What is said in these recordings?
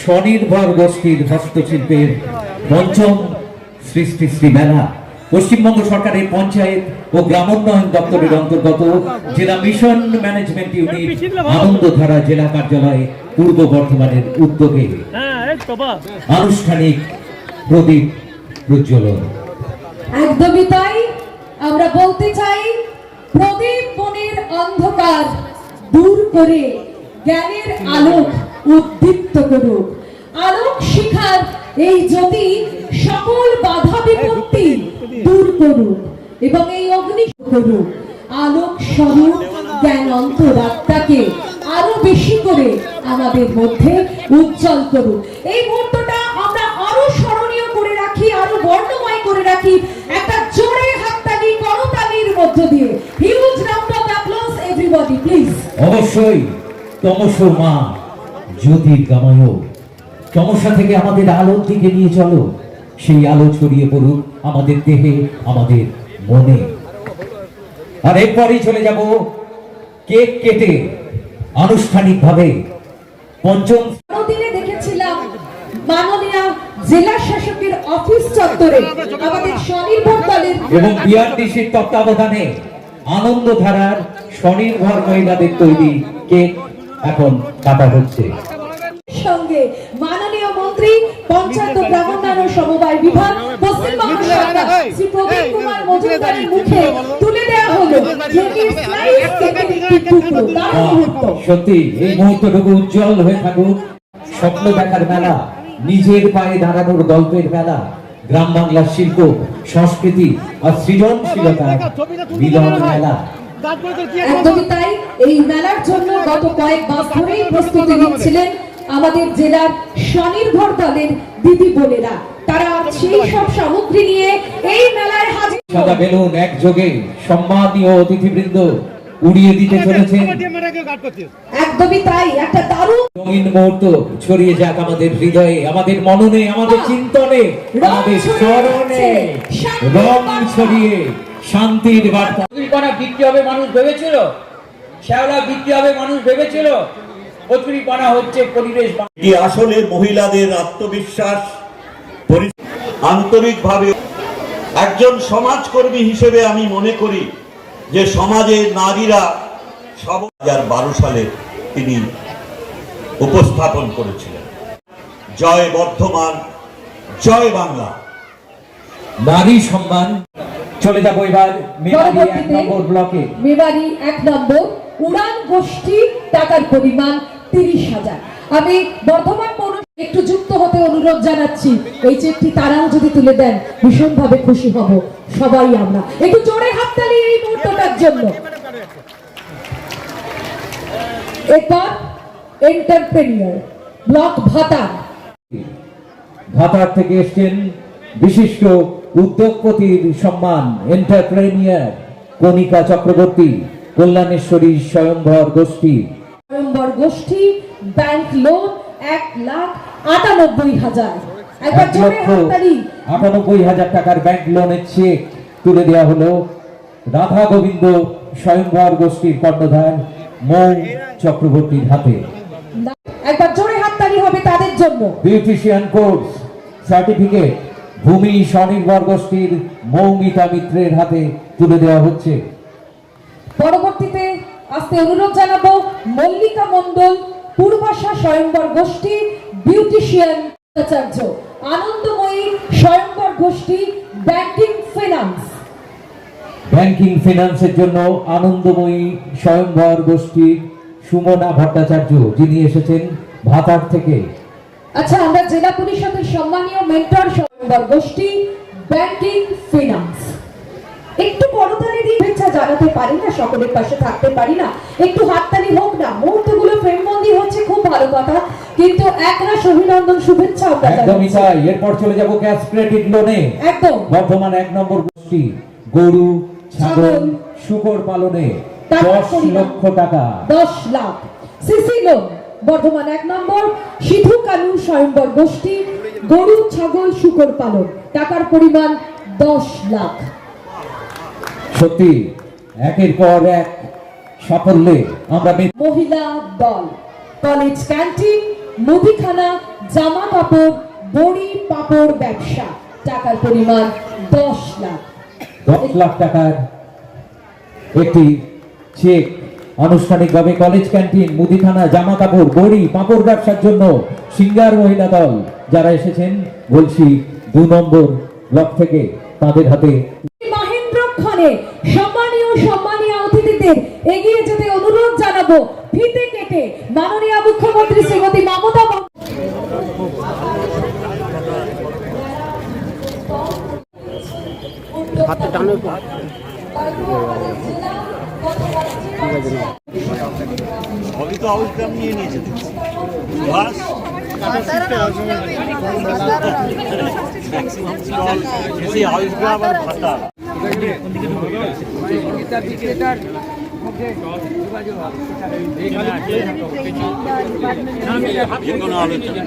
স্বনির্ভর গোষ্ঠীর হস্তশিল্পের পঞ্চম সৃষ্টি শ্রী মেলা পশ্চিমবঙ্গ সরকারের পঞ্চায়েত ও গ্রামোন্নয়ন দপ্তরের অন্তর্গত জেলা মিশন ম্যানেজমেন্ট ইউনিট আনন্দধারা জেলা কার্যালয় পূর্ব বর্ধমানের উদ্যোগে আনুষ্ঠানিক প্রদীপ প্রজ্বলন। একদমই তাই, আমরা বলতে চাই প্রদীপ বনের অন্ধকার দূর করে জ্ঞানের আলোক উদ্দীপ্ত করুক। আলোক শিখার এই জ্যোতি সকল বাধা বিপত্তি দূর করুক এবং এই অগ্নি করুক। আলোক স্বরূপ জ্ঞান অন্তরাত্মাকে আরো বেশি করে আমাদের মধ্যে উজ্জ্বল করুক। এই মুহূর্তটা আমরা আরো স্মরণীয় করে রাখি, আরো বর্ণময় করে রাখি একটা জোরে হাততালি করতালির মধ্য দিয়ে। Huge round of applause everybody please. অবশ্যই তমসো মা জ্যোতির্গময়, তমসা থেকে আমাদের আলোর দিকে নিয়ে চলো। সেই আলো ছড়িয়ে পড়ুক আমাদের দেহে, আমাদের মনে। আর এরপরই চলে যাব কেক কেটে আনুষ্ঠানিকভাবে পঞ্চম দিনে দেখেছিলাম মাননীয় জেলা শাসকের অফিস চত্বরে আমাদের স্বনির্ভর দলের এবং বিআরটিসির তত্ত্বাবধানে আনন্দধারার স্বনির্ভর মহিলাদের তৈরি কেক এখন কাটা হচ্ছে। সঙ্গে মাননীয় মন্ত্রী পঞ্চায়েত ও গ্রামোন্নয়ন সমবায় বিভাগ পশ্চিমবঙ্গ সরকার শ্রী প্রবীণ কুমার মজুমদারের মুখে তুলে দেওয়া হলো সত্যি এই মুহূর্তটুকু উজ্জ্বল হয়ে থাকুক। স্বপ্ন দেখার মেলা, নিজের পায়ে দাঁড়ানোর গল্পের মেলা, গ্রাম বাংলার শিল্প সংস্কৃতি আর সৃজনশীলতার মিলন মেলা। একদমই তাই, এই মেলার জন্য গত কয়েক মাস ধরেই প্রস্তুতি নিচ্ছিলেন আমাদের জেলার স্বনির্ভর দলের দিদি বোনেরা। তারা সেই সব সামগ্রী নিয়ে এই মেলায় হাজির। সাদা বেলুন একযোগে সম্মানীয় অতিথিবৃন্দ উড়িয়ে দিতে চলেছেন। একদমই তাই, একটা দারুণ রঙিন মুহূর্ত ছড়িয়ে যাক আমাদের হৃদয়ে, আমাদের মননে, আমাদের চিন্তনে, আমাদের স্মরণে। রং ছড়িয়ে শান্তির বার্তা। কচুরিপানা বিক্রি হবে মানুষ ভেবেছিল, শ্যাওলা বিক্রি হবে মানুষ ভেবেছিল, কচুরিপানা হচ্ছে পরিবেশ। এটি আসলে মহিলাদের আত্মবিশ্বাস, আন্তরিকভাবে একজন সমাজকর্মী হিসেবে আমি মনে করি যে সমাজের নারীরা 2012 সালে তিনি উপস্থাপন করেছিলেন। জয় বর্ধমান, জয় বাংলা। নারী সম্মান। চলে যাবো এবার মেবারি 1 নম্বর ব্লকে। মেবারি 1 নম্বর উড়ান গোষ্ঠী, টাকার পরিমাণ 30,000। আমি বর্ধমান পৌর একটু যুক্ত হতে অনুরোধ জানাচ্ছি। এই চেকটি তারাও যদি তুলে দেন ভীষণ ভাবে খুশি হব সবাই। আমরা একটু জোরে হাততালি এই মুহূর্তটার জন্য। এরপর এন্টারপ্রেনিয়র ব্লক ভাতার। ভাতার থেকে এসছেন বিশিষ্ট উদ্যোগপতির সম্মান এন্টারপ্রেনিয়র কণিকা চক্রবর্তী, কল্যাণেশ্বরী স্বয়ংভর গোষ্ঠী। স্বয়ংভর গোষ্ঠী ব্যাংক লোন 1,98,000। একবার জোরে হাততালি। 98,000 টাকার ব্যাংক লোনের চেক তুলে দেওয়া হলো রাধা গোবিন্দ স্বয়ংভর গোষ্ঠীর কর্ণধার মৌ চক্রবর্তীর হাতে। একবার জোরে হাততালি হবে তাদের জন্য। বিউটিশিয়ান কোর্স সার্টিফিকেট ভূমি স্বনির্ভর গোষ্ঠীর মৌমিতা মিত্রের হাতে তুলে দেওয়া হচ্ছে। পরবর্তীতে আসতে অনুরোধ জানাবো মল্লিকা মণ্ডল পূর্বাশা স্বয়ংবর গোষ্ঠী বিউটিশিয়ান আচার্য, আনন্দময়ী স্বয়ংবর গোষ্ঠী ব্যাংকিং ফিনান্স। ব্যাংকিং ফিনান্সের জন্য আনন্দময়ী স্বয়ংভর গোষ্ঠী সুমনা ভট্টাচার্য, যিনি এসেছেন ভাতার থেকে। আচ্ছা, আমরা জেলা পরিষদের সম্মানীয় মেন্টর স্বয়ংবর গোষ্ঠী ব্যাংকিং ফিনান্স। একটু করতালি দিয়ে শুভেচ্ছা জানাতে পারি না, সকলের পাশে থাকতে পারি না, একটু হাততালি হোক না। মুহূর্তগুলো ফ্রেমবন্দি হচ্ছে, খুব ভালো কথা, কিন্তু একরাশ অভিনন্দন শুভেচ্ছা আমরা একদমই তাই। এরপর চলে যাব ক্যাশ ক্রেডিট লোনে। একদম বর্তমান 1 নম্বর গোষ্ঠী গরু ছাগল শুকর পালনে 10 লক্ষ টাকা। 10 লাখ সিসি লোন বর্ধমান 1 নম্বর সিধু কানু স্বয়ংবর গোষ্ঠী গরু ছাগল শুকর পালন, টাকার পরিমাণ 10 লাখ। সত্যি একের পর এক সাফল্যে আমরা মহিলা দল কলেজ ক্যান্টিন মুদিখানা, জামা কাপড়, বড়ি পাপড় ব্যবসা, টাকার পরিমাণ 10 লাখ। 10 লাখ টাকার একটি চেক আনুষ্ঠানিকভাবে কলেজ ক্যান্টিন, মুদিখানা, জামা কাপড়, বড়ি পাপড় ব্যবসার জন্য সিঙ্গার মহিলা দল যারা এসেছেন বলছি 2 নম্বর ব্লক থেকে, তাদের হাতে মহেন্দ্রক্ষণে সম্মানীয় অতিথিদের এগিয়ে যেতে অনুরোধ জানাবো। ফিতে কেটে মাননীয় মুখ্যমন্ত্রী শ্রীমতী মমতা সবই তো আউশ গ্রাম নিয়ে নিয়েছে বাস ম্যাক্সিমাম স্টল সেই আউশ গ্রাম আর ভাতা যে কোনো আলোচনা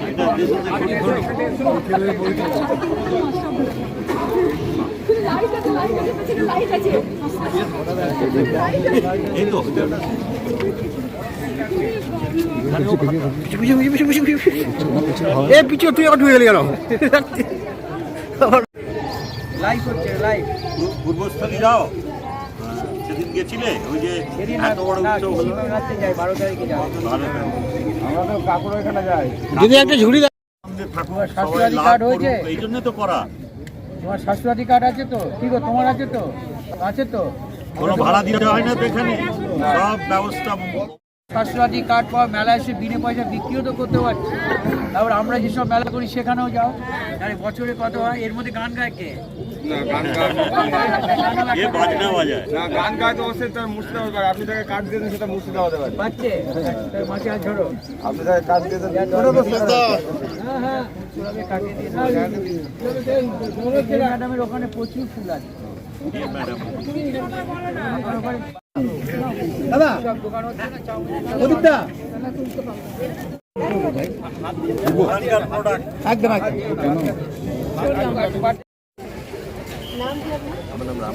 এই তো পিছু তুই আবার ঢুকে গেলি কেন? পূর্বস্থলী যাও সেদিন গেছিলে ওই যে এত বড় উৎসব হলো 12 তারিখে যদি একটা ঝুড়ি ঠাকুর স্বাস্থ্যসাথী কার্ড হয়েছে? এই জন্য তো করা তোমার স্বাস্থ্যসাথী কার্ড আছে তো? ঠিক আছে, তোমার আছে তো? আছে তো? কোনো ভাড়া দিতে হয় না তো এখানে সব ব্যবস্থা স্বাস্থ্যসাথী কার্ড পাওয়া, মেলা এসে বিনে পয়সা বিক্রিও তো করতে পারছি। তারপর আমরা যেসব মেলা করি সেখানেও যাও, আরে বছরে কত হয়? এর মধ্যে গান গায় কে? এ বাজনা বাজায় গান গাইতে অবশ্যই তার মুর্শিদাবাদ পারে। আপনি তাকে কার্ড দিয়ে দেন, সেটা মুর্শিদাবাদ পারে। পাচ্ছে মাসে আর ঝোড়ো। আপনি তাকে কার্ড দিয়ে দেন। হ্যাঁ হ্যাঁ, ওভাবে কাটিয়ে দিয়ে দাও। ম্যাডামের ওখানে প্রচুর ফুল আছে। দাদা প্রদীপদা ওখানকার প্রোডাক্ট একদম আমার নাম রাম